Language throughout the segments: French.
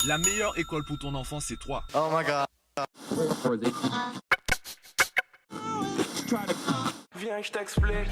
La meilleure école pour ton enfant, c'est toi. Oh my god. Viens, je t'explique.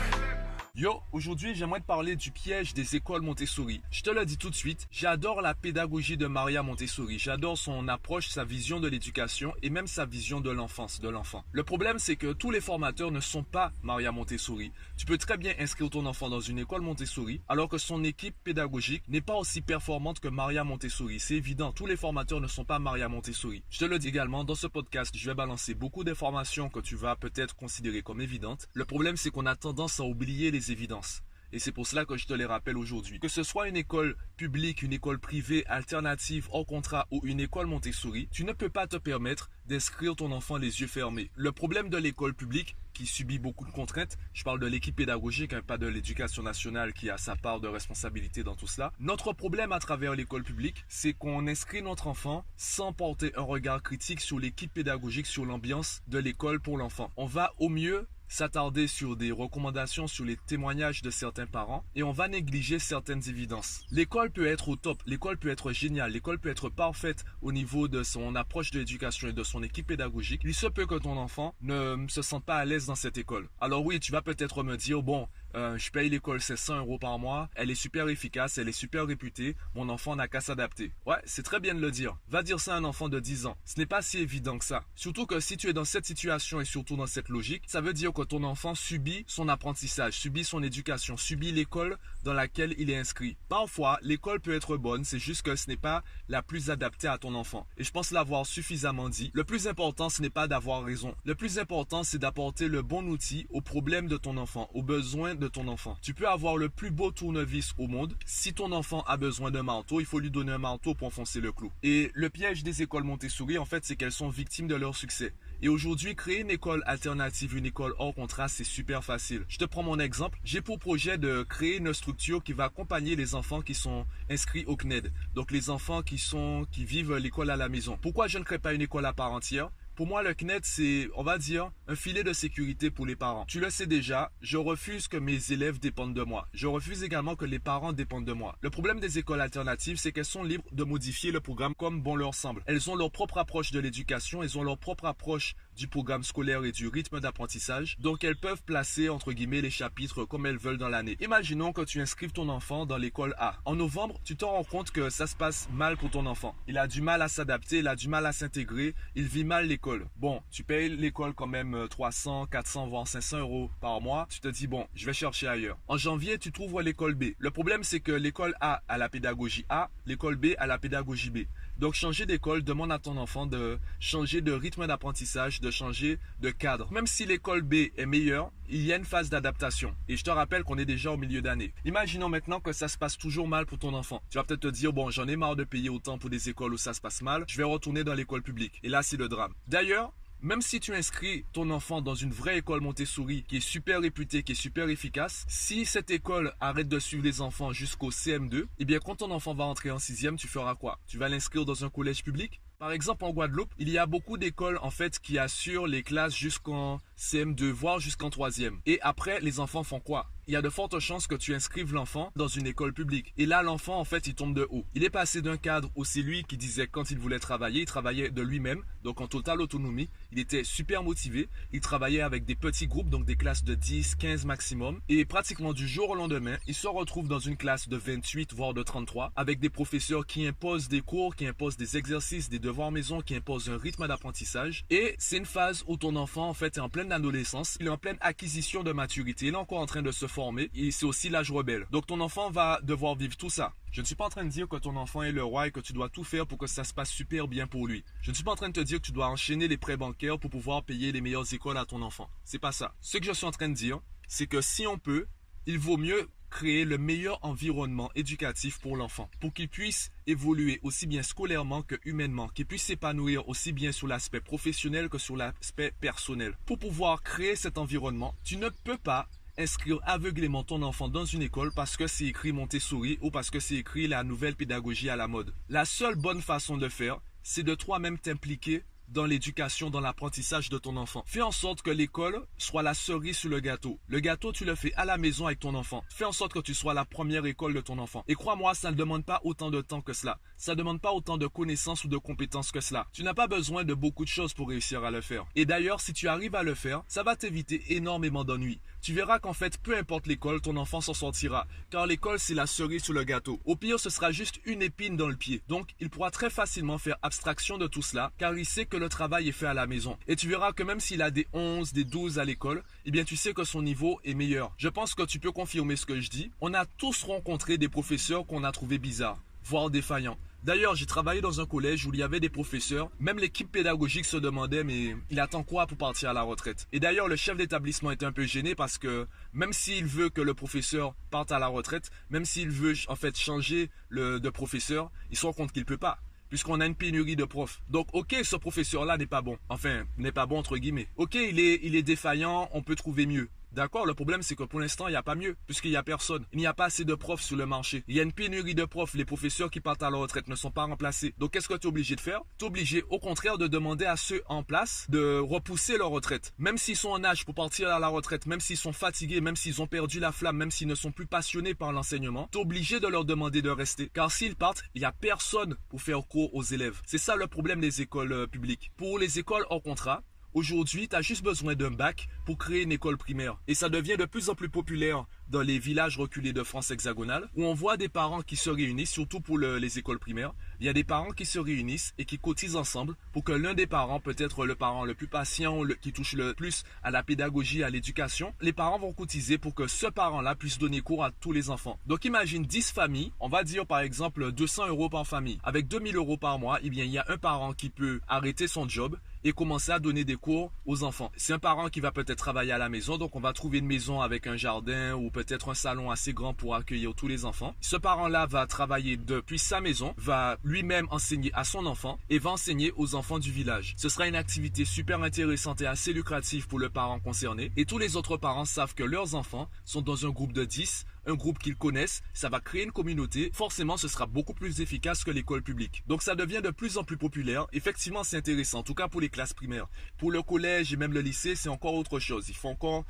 Yo, aujourd'hui j'aimerais te parler du piège des écoles Montessori. Je te le dis tout de suite, j'adore la pédagogie de Maria Montessori. J'adore son approche, sa vision de l'éducation et même sa vision de l'enfance, de l'enfant. Le problème c'est que tous les formateurs ne sont pas Maria Montessori. Tu peux très bien inscrire ton enfant dans une école Montessori alors que son équipe pédagogique n'est pas aussi performante que Maria Montessori. C'est évident, tous les formateurs ne sont pas Maria Montessori. Je te le dis également, dans ce podcast, je vais balancer beaucoup d'informations que tu vas peut-être considérer comme évidentes. Le problème c'est qu'on a tendance à oublier les évidences. Et c'est pour cela que je te les rappelle aujourd'hui. Que ce soit une école publique, une école privée, alternative, hors contrat ou une école Montessori, tu ne peux pas te permettre d'inscrire ton enfant les yeux fermés. Le problème de l'école publique, qui subit beaucoup de contraintes, je parle de l'équipe pédagogique, pas de l'éducation nationale qui a sa part de responsabilité dans tout cela. Notre problème à travers l'école publique, c'est qu'on inscrit notre enfant sans porter un regard critique sur l'équipe pédagogique, sur l'ambiance de l'école pour l'enfant. On va au mieux s'attarder sur des recommandations, sur les témoignages de certains parents et on va négliger certaines évidences. L'école peut être au top, l'école peut être géniale, l'école peut être parfaite au niveau de son approche de l'éducation et de son équipe pédagogique. Il se peut que ton enfant ne se sente pas à l'aise dans cette école. Alors oui, tu vas peut-être me dire, bon, je paye l'école 700 € par mois, elle est super efficace, elle est super réputée, mon enfant n'a qu'à s'adapter. Ouais, c'est très bien de le dire. Va dire ça à un enfant de 10 ans. Ce n'est pas si évident que ça. Surtout que si tu es dans cette situation et surtout dans cette logique, ça veut dire que ton enfant subit son apprentissage, subit son éducation, subit l'école dans laquelle il est inscrit. Parfois, l'école peut être bonne, c'est juste que ce n'est pas la plus adaptée à ton enfant. Et je pense l'avoir suffisamment dit. Le plus important, ce n'est pas d'avoir raison. Le plus important, c'est d'apporter le bon outil aux problèmes de ton enfant, aux besoins de ton enfant. Tu peux avoir le plus beau tournevis au monde. Si ton enfant a besoin d'un marteau, il faut lui donner un marteau pour enfoncer le clou. Et le piège des écoles Montessori, en fait, c'est qu'elles sont victimes de leur succès. Et aujourd'hui, créer une école alternative, une école hors contrat, c'est super facile. Je te prends mon exemple. J'ai pour projet de créer une structure qui va accompagner les enfants qui sont inscrits au CNED. Donc les enfants qui vivent l'école à la maison. Pourquoi je ne crée pas une école à part entière ? Pour moi, le CNED, c'est, on va dire, un filet de sécurité pour les parents. Tu le sais déjà, je refuse que mes élèves dépendent de moi. Je refuse également que les parents dépendent de moi. Le problème des écoles alternatives, c'est qu'elles sont libres de modifier le programme comme bon leur semble. Elles ont leur propre approche de l'éducation, elles ont leur propre approche du programme scolaire et du rythme d'apprentissage. Donc, elles peuvent placer, entre guillemets, les chapitres comme elles veulent dans l'année. Imaginons que tu inscrives ton enfant dans l'école A. En novembre, tu t'en rends compte que ça se passe mal pour ton enfant. Il a du mal à s'adapter, il a du mal à s'intégrer, il vit mal l'école. Bon, tu payes l'école quand même 300, 400, voire 500 € par mois. Tu te dis, bon, je vais chercher ailleurs. En janvier, tu trouves l'école B. Le problème, c'est que l'école A a la pédagogie A, l'école B a la pédagogie B. Donc, changer d'école demande à ton enfant de changer de rythme d'apprentissage, de changer de cadre. Même si l'école B est meilleure, il y a une phase d'adaptation. Et je te rappelle qu'on est déjà au milieu d'année. Imaginons maintenant que ça se passe toujours mal pour ton enfant. Tu vas peut-être te dire, bon, j'en ai marre de payer autant pour des écoles où ça se passe mal. Je vais retourner dans l'école publique. Et là, c'est le drame. D'ailleurs, même si tu inscris ton enfant dans une vraie école Montessori qui est super réputée, qui est super efficace, si cette école arrête de suivre les enfants jusqu'au CM2, eh bien quand ton enfant va entrer en 6e, tu feras quoi? Tu vas l'inscrire dans un collège public? Par exemple, en Guadeloupe, il y a beaucoup d'écoles en fait qui assurent les classes jusqu'en CM2, voire jusqu'en 3e. Et après, les enfants font quoi? Il y a de fortes chances que tu inscrives l'enfant dans une école publique. Et là, l'enfant, en fait, il tombe de haut. Il est passé d'un cadre où c'est lui qui disait quand il voulait travailler, il travaillait de lui-même, donc en totale autonomie. Il était super motivé. Il travaillait avec des petits groupes, donc des classes de 10, 15 maximum. Et pratiquement du jour au lendemain, il se retrouve dans une classe de 28, voire de 33, avec des professeurs qui imposent des cours, qui imposent des exercices, des devoirs maison, qui imposent un rythme d'apprentissage. Et c'est une phase où ton enfant, en fait, est en pleine adolescence. Il est en pleine acquisition de maturité. Il est encore en train de se former et c'est aussi l'âge rebelle. Donc ton enfant va devoir vivre tout ça. Je ne suis pas en train de dire que ton enfant est le roi et que tu dois tout faire pour que ça se passe super bien pour lui. Je ne suis pas en train de te dire que tu dois enchaîner les prêts bancaires pour pouvoir payer les meilleures écoles à ton enfant. C'est pas ça. Ce que je suis en train de dire, c'est que si on peut, il vaut mieux créer le meilleur environnement éducatif pour l'enfant, pour qu'il puisse évoluer aussi bien scolairement que humainement, qu'il puisse s'épanouir aussi bien sur l'aspect professionnel que sur l'aspect personnel. Pour pouvoir créer cet environnement, tu ne peux pas inscrire aveuglément ton enfant dans une école parce que c'est écrit Montessori ou parce que c'est écrit la nouvelle pédagogie à la mode. La seule bonne façon de faire, c'est de toi-même t'impliquer dans l'éducation, dans l'apprentissage de ton enfant. Fais en sorte que l'école soit la cerise sur le gâteau. Le gâteau, tu le fais à la maison avec ton enfant. Fais en sorte que tu sois la première école de ton enfant. Et crois-moi, ça ne demande pas autant de temps que cela. Ça ne demande pas autant de connaissances ou de compétences que cela. Tu n'as pas besoin de beaucoup de choses pour réussir à le faire. Et d'ailleurs, si tu arrives à le faire, ça va t'éviter énormément d'ennuis. Tu verras qu'en fait, peu importe l'école, ton enfant s'en sortira. Car l'école, c'est la cerise sur le gâteau. Au pire, ce sera juste une épine dans le pied. Donc, il pourra très facilement faire abstraction de tout cela, car il sait que le travail est fait à la maison. Et tu verras que même s'il a des 11, des 12 à l'école, eh bien, tu sais que son niveau est meilleur. Je pense que tu peux confirmer ce que je dis. On a tous rencontré des professeurs qu'on a trouvés bizarres, voire défaillants. D'ailleurs, j'ai travaillé dans un collège où il y avait des professeurs, même l'équipe pédagogique se demandait mais il attend quoi pour partir à la retraite? Et d'ailleurs, le chef d'établissement était un peu gêné parce que même s'il veut que le professeur parte à la retraite, même s'il veut en fait changer de professeur, il se rend compte qu'il ne peut pas. Puisqu'on a une pénurie de profs. Donc, ok, ce professeur-là n'est pas bon. Enfin, n'est pas bon entre guillemets. Ok, il est défaillant, on peut trouver mieux. D'accord, le problème c'est que pour l'instant il n'y a pas mieux, puisqu'il n'y a personne. Il n'y a pas assez de profs sur le marché. Il y a une pénurie de profs, les professeurs qui partent à la retraite ne sont pas remplacés. Donc qu'est-ce que tu es obligé de faire? Tu es obligé au contraire de demander à ceux en place de repousser leur retraite. Même s'ils sont en âge pour partir à la retraite, même s'ils sont fatigués, même s'ils ont perdu la flamme, même s'ils ne sont plus passionnés par l'enseignement, tu es obligé de leur demander de rester. Car s'ils partent, il n'y a personne pour faire cours aux élèves. C'est ça le problème des écoles publiques. Pour les écoles hors contrat, aujourd'hui, tu as juste besoin d'un bac pour créer une école primaire. Et ça devient de plus en plus populaire dans les villages reculés de France hexagonale, où on voit des parents qui se réunissent, surtout pour les écoles primaires. Il y a des parents qui se réunissent et qui cotisent ensemble pour que l'un des parents, peut-être le parent le plus patient, qui touche le plus à la pédagogie, à l'éducation, les parents vont cotiser pour que ce parent-là puisse donner cours à tous les enfants. Donc imagine 10 familles, on va dire par exemple 200 € par famille. Avec 2000 € par mois, eh bien, il y a un parent qui peut arrêter son job et commencer à donner des cours aux enfants. C'est un parent qui va peut-être travailler à la maison, donc on va trouver une maison avec un jardin ou peut-être un salon assez grand pour accueillir tous les enfants. Ce parent-là va travailler depuis sa maison, va lui-même enseigner à son enfant et va enseigner aux enfants du village. Ce sera une activité super intéressante et assez lucrative pour le parent concerné. Et tous les autres parents savent que leurs enfants sont dans un groupe de 10, un groupe qu'ils connaissent, ça va créer une communauté. Forcément, ce sera beaucoup plus efficace que l'école publique. Donc ça devient de plus en plus populaire. Effectivement, c'est intéressant, en tout cas pour les classes primaires. Pour le collège et même le lycée, c'est encore autre chose. Il faut encore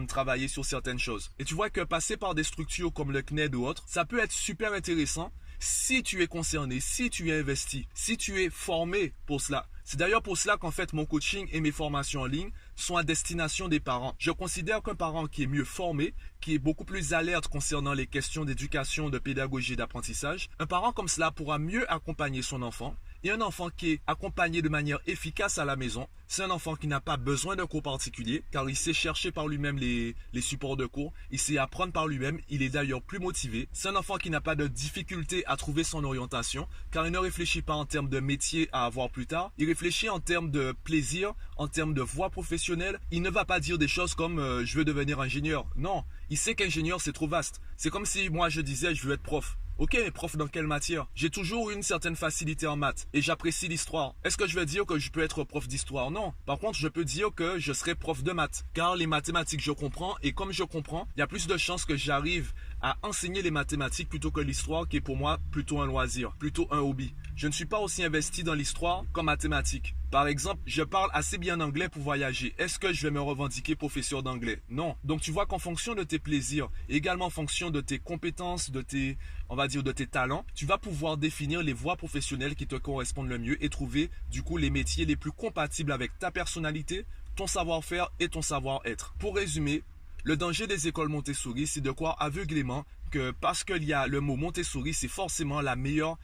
travailler sur certaines choses. Et tu vois que passer par des structures comme le CNED ou autre, ça peut être super intéressant si tu es concerné, si tu es investi, si tu es formé pour cela. C'est d'ailleurs pour cela qu'en fait mon coaching et mes formations en ligne sont à destination des parents. Je considère qu'un parent qui est mieux formé, qui est beaucoup plus alerte concernant les questions d'éducation, de pédagogie et d'apprentissage, un parent comme cela pourra mieux accompagner son enfant. Et un enfant qui est accompagné de manière efficace à la maison, c'est un enfant qui n'a pas besoin d'un cours particulier, car il sait chercher par lui-même les supports de cours, il sait apprendre par lui-même, il est d'ailleurs plus motivé. C'est un enfant qui n'a pas de difficulté à trouver son orientation, car il ne réfléchit pas en termes de métier à avoir plus tard, il réfléchit en termes de plaisir, en termes de voie professionnelle. Il ne va pas dire des choses comme je veux devenir ingénieur. Non, il sait qu'ingénieur c'est trop vaste. C'est comme si moi je disais je veux être prof. Ok, mais prof dans quelle matière? J'ai toujours eu une certaine facilité en maths et j'apprécie l'histoire. Est-ce que je vais dire que je peux être prof d'histoire? Non. Par contre, je peux dire que je serai prof de maths. Car les mathématiques, je comprends et comme je comprends, il y a plus de chances que j'arrive à enseigner les mathématiques plutôt que l'histoire qui est pour moi plutôt un loisir, plutôt un hobby. Je ne suis pas aussi investi dans l'histoire qu'en mathématiques. Par exemple, je parle assez bien anglais pour voyager. Est-ce que je vais me revendiquer professeur d'anglais? Non. Donc tu vois qu'en fonction de tes plaisirs, et également en fonction de tes compétences, de tes talents, tu vas pouvoir définir les voies professionnelles qui te correspondent le mieux et trouver du coup les métiers les plus compatibles avec ta personnalité, ton savoir-faire et ton savoir-être. Pour résumer, le danger des écoles Montessori, c'est de croire aveuglément que parce qu'il y a le mot Montessori, c'est forcément la meilleure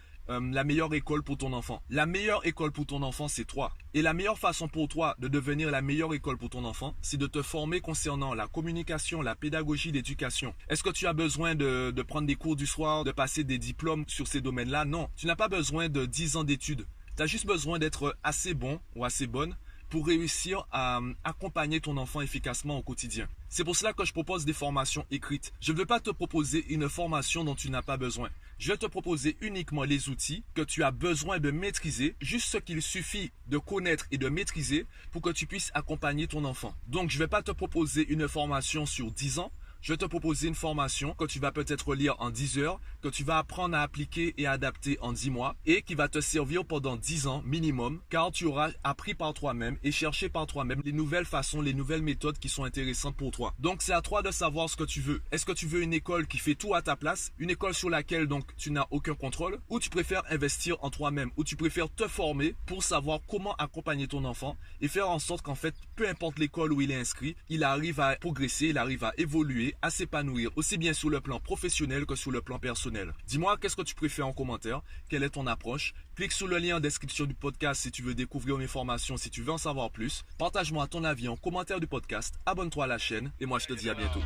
école pour ton enfant. La meilleure école pour ton enfant, c'est toi. Et la meilleure façon pour toi de devenir la meilleure école pour ton enfant, c'est de te former concernant la communication, la pédagogie, l'éducation. Est-ce que tu as besoin de prendre des cours du soir, de passer des diplômes sur ces domaines-là? Non. Tu n'as pas besoin de 10 ans d'études. Tu as juste besoin d'être assez bon ou assez bonne pour réussir à accompagner ton enfant efficacement au quotidien. C'est pour cela que je propose des formations écrites. Je ne veux pas te proposer une formation dont tu n'as pas besoin. Je vais te proposer uniquement les outils que tu as besoin de maîtriser, juste ce qu'il suffit de connaître et de maîtriser pour que tu puisses accompagner ton enfant. Donc, je ne vais pas te proposer une formation sur 10 ans. Je vais te proposer une formation que tu vas peut-être lire en 10 heures, que tu vas apprendre à appliquer et adapter en 10 mois et qui va te servir pendant 10 ans minimum car tu auras appris par toi-même et cherché par toi-même les nouvelles façons, les nouvelles méthodes qui sont intéressantes pour toi. Donc c'est à toi de savoir ce que tu veux. Est-ce que tu veux une école qui fait tout à ta place, une école sur laquelle donc tu n'as aucun contrôle, ou tu préfères investir en toi-même, ou tu préfères te former pour savoir comment accompagner ton enfant et faire en sorte qu'en fait, peu importe l'école où il est inscrit, il arrive à progresser, il arrive à évoluer, à s'épanouir, aussi bien sur le plan professionnel que sur le plan personnel. Dis-moi qu'est-ce que tu préfères en commentaire, quelle est ton approche. Clique sur le lien en description du podcast si tu veux découvrir mes formations, si tu veux en savoir plus. Partage-moi ton avis en commentaire du podcast, abonne-toi à la chaîne et moi je te dis à bientôt.